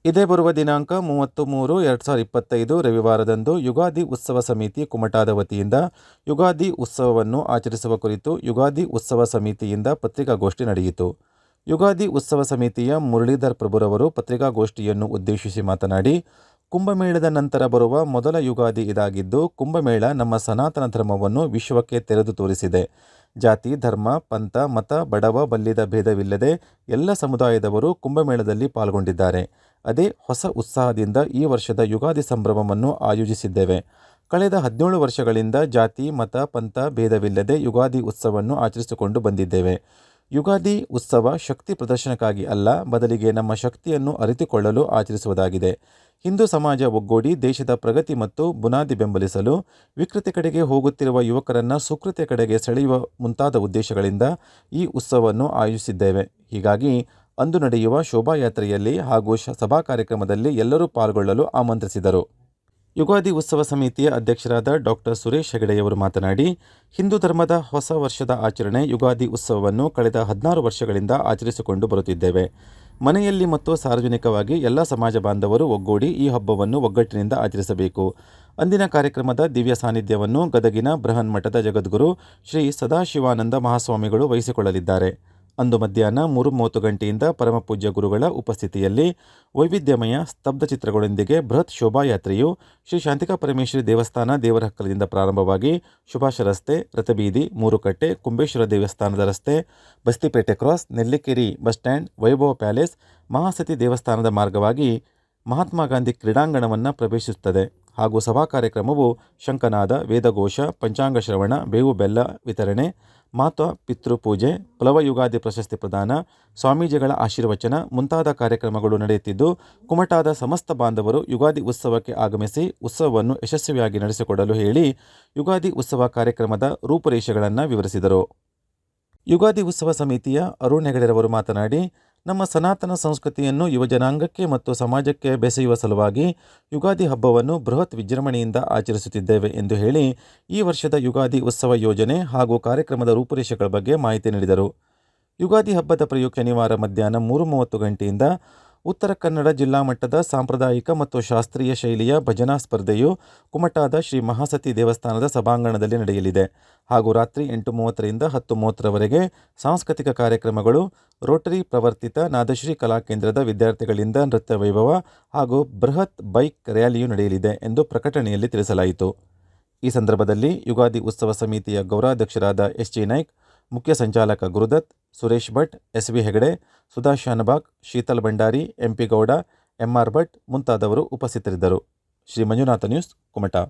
ಇದೇ ಬರುವ ದಿನಾಂಕ 30-3-2025 ರವಿವಾರದಂದು ಯುಗಾದಿ ಉತ್ಸವ ಸಮಿತಿ ಕುಮಟಾದ ವತಿಯಿಂದ ಯುಗಾದಿ ಉತ್ಸವವನ್ನು ಆಚರಿಸುವ ಕುರಿತು ಯುಗಾದಿ ಉತ್ಸವ ಸಮಿತಿಯಿಂದ ಪತ್ರಿಕಾಗೋಷ್ಠಿ ನಡೆಯಿತು. ಯುಗಾದಿ ಉತ್ಸವ ಸಮಿತಿಯ ಮುರಳೀಧರ್ ಪ್ರಭುರವರು ಪತ್ರಿಕಾಗೋಷ್ಠಿಯನ್ನು ಉದ್ದೇಶಿಸಿ ಮಾತನಾಡಿ, ಕುಂಭಮೇಳದ ನಂತರ ಬರುವ ಮೊದಲ ಯುಗಾದಿ ಇದಾಗಿದ್ದು, ಕುಂಭಮೇಳ ನಮ್ಮ ಸನಾತನ ಧರ್ಮವನ್ನು ವಿಶ್ವಕ್ಕೆ ತೆರೆದು ತೋರಿಸಿದೆ. ಜಾತಿ, ಧರ್ಮ, ಪಂಥ, ಮತ, ಬಡವ, ಬಲ್ಲಿದ ಭೇದವಿಲ್ಲದೆ ಎಲ್ಲ ಸಮುದಾಯದವರು ಕುಂಭಮೇಳದಲ್ಲಿ ಪಾಲ್ಗೊಂಡಿದ್ದಾರೆ. ಅದೇ ಹೊಸ ಉತ್ಸಾಹದಿಂದ ಈ ವರ್ಷದ ಯುಗಾದಿ ಸಂಭ್ರಮವನ್ನು ಆಯೋಜಿಸಿದ್ದೇವೆ. ಕಳೆದ 17 ವರ್ಷಗಳಿಂದ ಜಾತಿ, ಮತ, ಪಂಥ ಭೇದವಿಲ್ಲದೆ ಯುಗಾದಿ ಉತ್ಸವವನ್ನು ಆಚರಿಸಿಕೊಂಡು ಬಂದಿದ್ದೇವೆ. ಯುಗಾದಿ ಉತ್ಸವ ಶಕ್ತಿ ಪ್ರದರ್ಶನಕ್ಕಾಗಿ ಅಲ್ಲ, ಬದಲಿಗೆ ನಮ್ಮ ಶಕ್ತಿಯನ್ನು ಅರಿತುಕೊಳ್ಳಲು ಆಚರಿಸುವುದಾಗಿದೆ. ಹಿಂದೂ ಸಮಾಜ ಒಗ್ಗೂಡಿ ದೇಶದ ಪ್ರಗತಿ ಮತ್ತು ಬುನಾದಿ ಬೆಂಬಲಿಸಲು, ವಿಕೃತಿ ಕಡೆಗೆ ಹೋಗುತ್ತಿರುವ ಯುವಕರನ್ನು ಸುಕೃತಿ ಕಡೆಗೆ ಸೆಳೆಯುವ ಮುಂತಾದ ಉದ್ದೇಶಗಳಿಂದ ಈ ಉತ್ಸವವನ್ನು ಆಯೋಜಿಸಿದ್ದೇವೆ. ಹೀಗಾಗಿ ಅಂದು ನಡೆಯುವ ಶೋಭಾಯಾತ್ರೆಯಲ್ಲಿ ಹಾಗೂ ಸಭಾ ಕಾರ್ಯಕ್ರಮದಲ್ಲಿ ಎಲ್ಲರೂ ಪಾಲ್ಗೊಳ್ಳಲು ಆಮಂತ್ರಿಸಿದರು. ಯುಗಾದಿ ಉತ್ಸವ ಸಮಿತಿಯ ಅಧ್ಯಕ್ಷರಾದ ಡಾಕ್ಟರ್ ಸುರೇಶ್ ಹೆಗಡೆಯವರು ಮಾತನಾಡಿ, ಹಿಂದೂ ಧರ್ಮದ ಹೊಸ ವರ್ಷದ ಆಚರಣೆ ಯುಗಾದಿ ಉತ್ಸವವನ್ನು ಕಳೆದ 16 ವರ್ಷಗಳಿಂದ ಆಚರಿಸಿಕೊಂಡು ಬರುತ್ತಿದ್ದೇವೆ. ಮನೆಯಲ್ಲಿ ಮತ್ತು ಸಾರ್ವಜನಿಕವಾಗಿ ಎಲ್ಲ ಸಮಾಜ ಬಾಂಧವರು ಒಗ್ಗೂಡಿ ಈ ಹಬ್ಬವನ್ನು ಒಗ್ಗಟ್ಟಿನಿಂದ ಆಚರಿಸಬೇಕು. ಅಂದಿನ ಕಾರ್ಯಕ್ರಮದ ದಿವ್ಯ ಸಾನ್ನಿಧ್ಯವನ್ನು ಗದಗಿನ ಬೃಹನ್ಮಠದ ಜಗದ್ಗುರು ಶ್ರೀ ಸದಾಶಿವಾನಂದ ಮಹಾಸ್ವಾಮಿಗಳು ವಹಿಸಿಕೊಳ್ಳಲಿದ್ದಾರೆ. ಅಂದು ಮಧ್ಯಾಹ್ನ 3:30 ಗಂಟೆಯಿಂದ ಪರಮಪೂಜ್ಯ ಗುರುಗಳ ಉಪಸ್ಥಿತಿಯಲ್ಲಿ ವೈವಿಧ್ಯಮಯ ಸ್ತಬ್ಧ ಚಿತ್ರಗಳೊಂದಿಗೆ ಬೃಹತ್ ಶೋಭಾಯಾತ್ರೆಯು ಶ್ರೀ ಶಾಂತಿಕಾ ಪರಮೇಶ್ವರಿ ದೇವಸ್ಥಾನ ದೇವರಹಕ್ಕಲದಿಂದ ಪ್ರಾರಂಭವಾಗಿ ಸುಭಾಷ ರಸ್ತೆ, ರಥಬೀದಿ, ಮೂರುಕಟ್ಟೆ, ಕುಂಬೇಶ್ವರ ದೇವಸ್ಥಾನದ ರಸ್ತೆ, Bastipete cross, Nellikere bus stand, ವೈಭವ ಪ್ಯಾಲೇಸ್, ಮಹಾಸತಿ ದೇವಸ್ಥಾನದ ಮಾರ್ಗವಾಗಿ ಮಹಾತ್ಮ ಗಾಂಧಿ ಕ್ರೀಡಾಂಗಣವನ್ನು ಪ್ರವೇಶಿಸುತ್ತದೆ. ಹಾಗೂ ಸಭಾ ಕಾರ್ಯಕ್ರಮವು ಶಂಖನಾದ, ವೇದಘೋಷ, ಪಂಚಾಂಗ ಶ್ರವಣ, ಬೇವು ಬೆಲ್ಲ ವಿತರಣೆ, ಮಾತಾ ಪಿತೃಪೂಜೆ, ಪ್ಲವ ಯುಗಾದಿ ಪ್ರಶಸ್ತಿ ಪ್ರದಾನ, ಸ್ವಾಮೀಜಿಗಳ ಆಶೀರ್ವಚನ ಮುಂತಾದ ಕಾರ್ಯಕ್ರಮಗಳು ನಡೆಯುತ್ತಿದ್ದು, ಕುಮಟಾದ ಸಮಸ್ತ ಬಾಂಧವರು ಯುಗಾದಿ ಉತ್ಸವಕ್ಕೆ ಆಗಮಿಸಿ ಉತ್ಸವವನ್ನು ಯಶಸ್ವಿಯಾಗಿ ನಡೆಸಿಕೊಡಲು ಹೇಳಿ ಯುಗಾದಿ ಉತ್ಸವ ಕಾರ್ಯಕ್ರಮದ ರೂಪುರೇಷೆಗಳನ್ನು ವಿವರಿಸಿದರು. ಯುಗಾದಿ ಉತ್ಸವ ಸಮಿತಿಯ ಅರುಣ್ ಹೆಗಡೆರವರು ಮಾತನಾಡಿ, ನಮ್ಮ ಸನಾತನ ಸಂಸ್ಕೃತಿಯನ್ನು ಯುವಜನಾಂಗಕ್ಕೆ ಮತ್ತು ಸಮಾಜಕ್ಕೆ ಬೆಸೆಯುವ ಸಲುವಾಗಿ ಯುಗಾದಿ ಹಬ್ಬವನ್ನು ಬೃಹತ್ ವಿಜೃಂಭಣೆಯಿಂದ ಆಚರಿಸುತ್ತಿದ್ದೇವೆ ಎಂದು ಹೇಳಿ ಈ ವರ್ಷದ ಯುಗಾದಿ ಉತ್ಸವ ಯೋಜನೆ ಹಾಗೂ ಕಾರ್ಯಕ್ರಮದ ರೂಪುರೇಷೆಗಳ ಬಗ್ಗೆ ಮಾಹಿತಿ ನೀಡಿದರು. ಯುಗಾದಿ ಹಬ್ಬದ ಪ್ರಯುಕ್ತ ಶನಿವಾರ ಮಧ್ಯಾಹ್ನ 3:30 ಗಂಟೆಯಿಂದ ಉತ್ತರ ಕನ್ನಡ ಜಿಲ್ಲಾ ಮಟ್ಟದ ಸಾಂಪ್ರದಾಯಿಕ ಮತ್ತು ಶಾಸ್ತ್ರೀಯ ಶೈಲಿಯ ಭಜನಾ ಸ್ಪರ್ಧೆಯು ಕುಮಟಾದ ಶ್ರೀ ಮಹಾಸತಿ ದೇವಸ್ಥಾನದ ಸಭಾಂಗಣದಲ್ಲಿ ನಡೆಯಲಿದೆ. ಹಾಗೂ ರಾತ್ರಿ 8:30ರಿಂದ 10:30ರವರೆಗೆ ಸಾಂಸ್ಕೃತಿಕ ಕಾರ್ಯಕ್ರಮಗಳು, ರೋಟರಿ ಪ್ರವರ್ತಿತ ನಾದಶ್ರೀ ಕಲಾಕೇಂದ್ರದ ವಿದ್ಯಾರ್ಥಿಗಳಿಂದ ನೃತ್ಯ ವೈಭವ ಹಾಗೂ ಬೃಹತ್ ಬೈಕ್ ರ್ಯಾಲಿಯು ನಡೆಯಲಿದೆ ಎಂದು ಪ್ರಕಟಣೆಯಲ್ಲಿ ತಿಳಿಸಲಾಯಿತು. ಈ ಸಂದರ್ಭದಲ್ಲಿ ಯುಗಾದಿ ಉತ್ಸವ ಸಮಿತಿಯ ಗೌರವಾಧ್ಯಕ್ಷರಾದ ಎಸ್.ಜಿ. ನಾಯ್ಕ್, ಮುಖ್ಯ ಸಂಚಾಲಕ Gurudatt, Suresh Bhat, S V. Hegde, Sudha Shanbhag, Sheetal Bhandari, M P. Gowda, M R. Bhat ಮುಂತಾದವರು ಉಪಸ್ಥಿತರಿದ್ದರು. ಶ್ರೀ ಮಂಜುನಾಥ ನ್ಯೂಸ್, ಕುಮಟಾ.